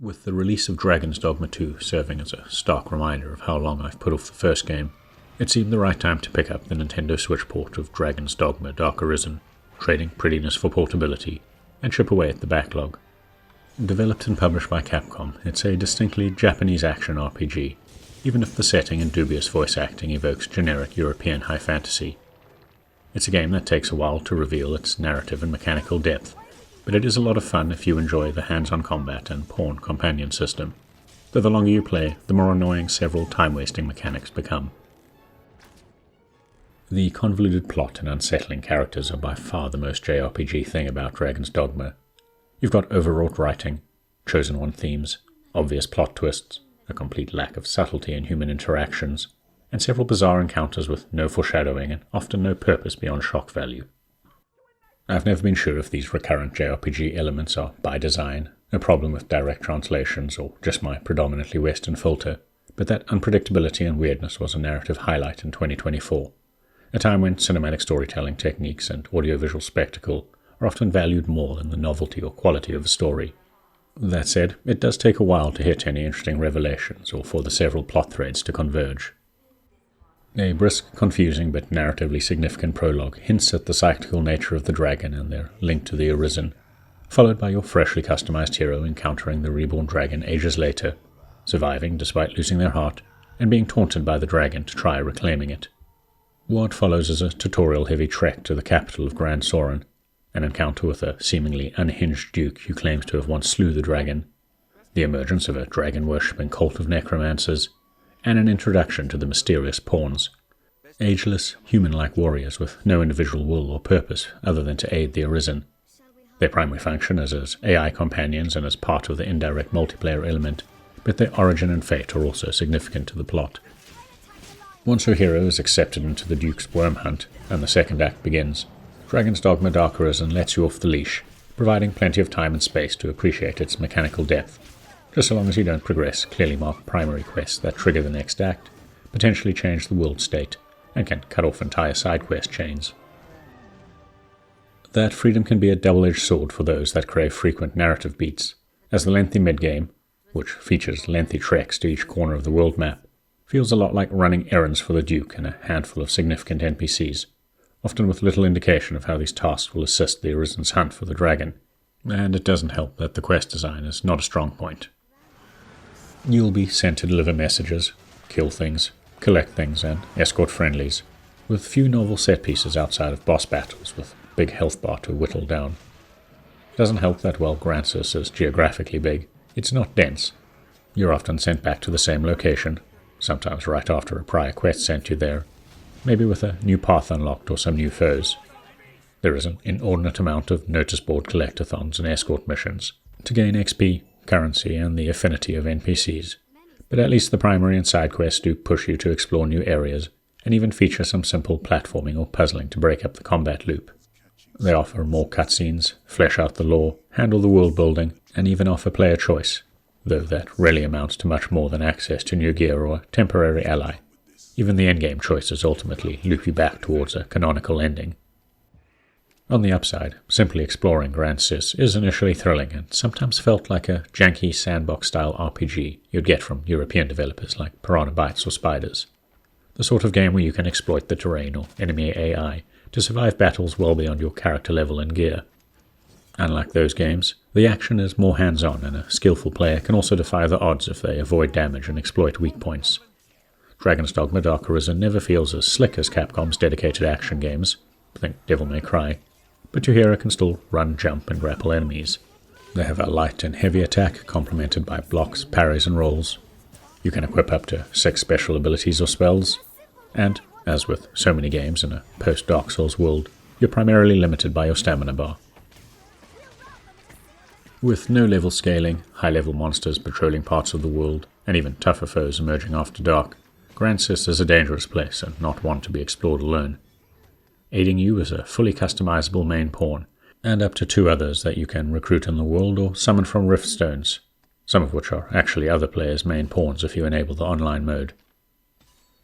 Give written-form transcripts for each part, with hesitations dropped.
With the release of Dragon's Dogma 2 serving as a stark reminder of how long I've put off the first game, it seemed the right time to pick up the Nintendo Switch port of Dragon's Dogma Arisen, trading prettiness for portability, and chip away at the backlog. Developed and published by Capcom, it's a distinctly Japanese action RPG, even if the setting and dubious voice acting evokes generic European high fantasy. It's a game that takes a while to reveal its narrative and mechanical depth, but it is a lot of fun if you enjoy the hands-on combat and pawn companion system, though the longer you play, the more annoying several time-wasting mechanics become. The convoluted plot and unsettling characters are by far the most JRPG thing about Dragon's Dogma. You've got overwrought writing, chosen one themes, obvious plot twists, a complete lack of subtlety in human interactions, and several bizarre encounters with no foreshadowing and often no purpose beyond shock value. I've never been sure if these recurrent JRPG elements are by design, a problem with direct translations, or just my predominantly Western filter, but that unpredictability and weirdness was a narrative highlight in 2024, a time when cinematic storytelling techniques and audiovisual spectacle are often valued more than the novelty or quality of a story. That said, it does take a while to hit any interesting revelations or for the several plot threads to converge. A brisk, confusing but narratively significant prologue hints at the cyclical nature of the dragon and their link to the Arisen, followed by your freshly customized hero encountering the reborn dragon ages later, surviving despite losing their heart, and being taunted by the dragon to try reclaiming it. What follows is a tutorial-heavy trek to the capital of Grand Soren, an encounter with a seemingly unhinged duke who claims to have once slew the dragon, the emergence of a dragon-worshipping cult of necromancers, and an introduction to the mysterious pawns, ageless, human-like warriors with no individual will or purpose other than to aid the Arisen. Their primary function is as AI companions and as part of the indirect multiplayer element, but their origin and fate are also significant to the plot. Once your hero is accepted into the Duke's worm hunt, and the second act begins, Dragon's Dogma Arisen lets you off the leash, providing plenty of time and space to appreciate its mechanical depth, just so long as you don't progress clearly marked primary quests that trigger the next act, potentially change the world state, and can cut off entire side quest chains. That freedom can be a double-edged sword for those that crave frequent narrative beats, as the lengthy mid-game, which features lengthy treks to each corner of the world map, feels a lot like running errands for the Duke and a handful of significant NPCs, often with little indication of how these tasks will assist the Arisen's hunt for the dragon, and it doesn't help that the quest design is not a strong point. You'll be sent to deliver messages, kill things, collect things, and escort friendlies, with few novel set pieces outside of boss battles with big health bar to whittle down. Doesn't help that while Gransis is geographically big, it's not dense. You're often sent back to the same location, sometimes right after a prior quest sent you there, maybe with a new path unlocked or some new foes. There is an inordinate amount of notice board collectathons and escort missions to gain XP, currency, and the affinity of NPCs, but at least the primary and side quests do push you to explore new areas, and even feature some simple platforming or puzzling to break up the combat loop. They offer more cutscenes, flesh out the lore, handle the world building, and even offer player choice, though that rarely amounts to much more than access to new gear or a temporary ally. Even the endgame choices ultimately loop you back towards a canonical ending. On the upside, simply exploring Grand Sis is initially thrilling and sometimes felt like a janky sandbox-style RPG you'd get from European developers like Piranha Bytes or Spiders. The sort of game where you can exploit the terrain or enemy AI to survive battles well beyond your character level and gear. Unlike those games, the action is more hands-on and a skillful player can also defy the odds if they avoid damage and exploit weak points. Dragon's Dogma Arisen never feels as slick as Capcom's dedicated action games, think Devil May Cry, but your hero can still run, jump, and grapple enemies. They have a light and heavy attack complemented by blocks, parries, and rolls. You can equip up to 6 special abilities or spells, and, as with so many games in a post-Dark Souls world, you're primarily limited by your stamina bar. With no level scaling, high-level monsters patrolling parts of the world, and even tougher foes emerging after dark, Grand Sis is a dangerous place and not one to be explored alone. Aiding you is a fully customizable main pawn, and up to 2 others that you can recruit in the world or summon from Rift Stones, some of which are actually other players' main pawns if you enable the online mode.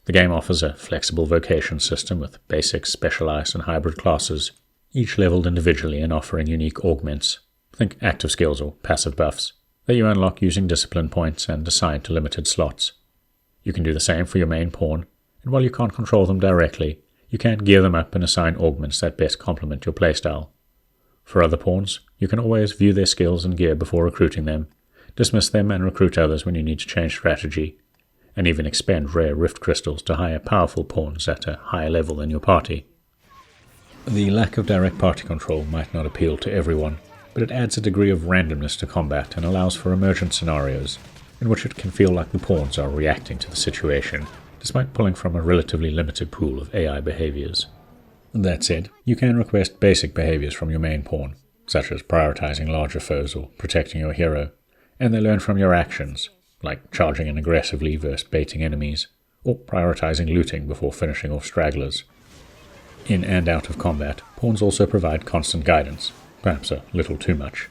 The game offers a flexible vocation system with basic, specialized, and hybrid classes, each leveled individually and offering unique augments, think active skills or passive buffs, that you unlock using discipline points and assigned to limited slots. You can do the same for your main pawn, and while you can't control them directly, you can gear them up and assign augments that best complement your playstyle. For other pawns, you can always view their skills and gear before recruiting them, dismiss them and recruit others when you need to change strategy, and even expend rare rift crystals to hire powerful pawns at a higher level than your party. The lack of direct party control might not appeal to everyone, but it adds a degree of randomness to combat and allows for emergent scenarios, in which it can feel like the pawns are reacting to the situation, despite pulling from a relatively limited pool of AI behaviors. That said, you can request basic behaviors from your main pawn, such as prioritizing larger foes or protecting your hero, and they learn from your actions, like charging in aggressively versus baiting enemies, or prioritizing looting before finishing off stragglers. In and out of combat, pawns also provide constant guidance, perhaps a little too much.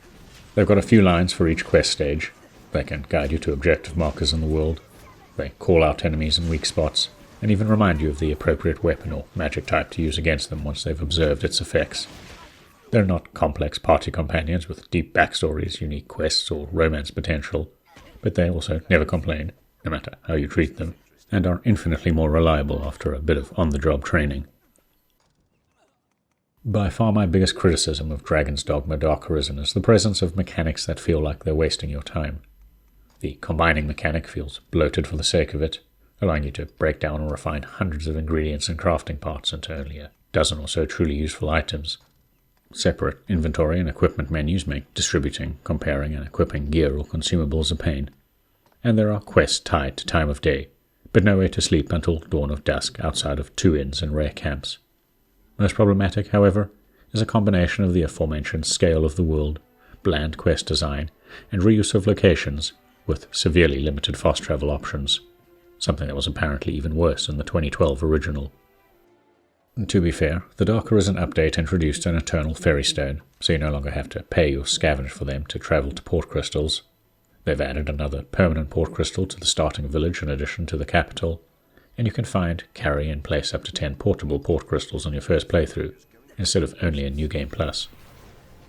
They've got a few lines for each quest stage. They can guide you to objective markers in the world. They call out enemies in weak spots, and even remind you of the appropriate weapon or magic type to use against them once they've observed its effects. They're not complex party companions with deep backstories, unique quests, or romance potential, but they also never complain, no matter how you treat them, and are infinitely more reliable after a bit of on-the-job training. By far my biggest criticism of Dragon's Dogma Dark Arisen is the presence of mechanics that feel like they're wasting your time. The combining mechanic feels bloated for the sake of it, allowing you to break down or refine hundreds of ingredients and crafting parts into only a dozen or so truly useful items. Separate inventory and equipment menus make distributing, comparing, and equipping gear or consumables a pain. And there are quests tied to time of day, but no way to sleep until dawn of dusk outside of 2 inns and rare camps. Most problematic, however, is a combination of the aforementioned scale of the world, bland quest design, and reuse of locations, with severely limited fast travel options, something that was apparently even worse in the 2012 original. To be fair, the Dark Arisen update introduced an eternal ferry stone, so you no longer have to pay or scavenge for them to travel to port crystals. They've added another permanent port crystal to the starting village in addition to the capital, and you can find, carry, and place up to 10 portable port crystals on your first playthrough, instead of only in New Game Plus.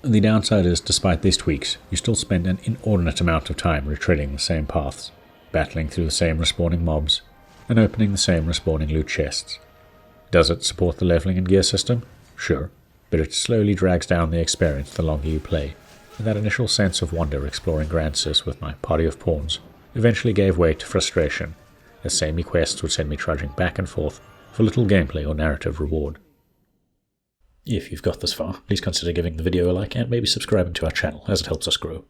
The downside is, despite these tweaks, you still spend an inordinate amount of time retreading the same paths, battling through the same respawning mobs, and opening the same respawning loot chests. Does it support the leveling and gear system? Sure, but it slowly drags down the experience the longer you play, and that initial sense of wonder exploring Grandsis with my party of pawns eventually gave way to frustration, as samey quests would send me trudging back and forth for little gameplay or narrative reward. If you've got this far, please consider giving the video a like and maybe subscribing to our channel, as it helps us grow.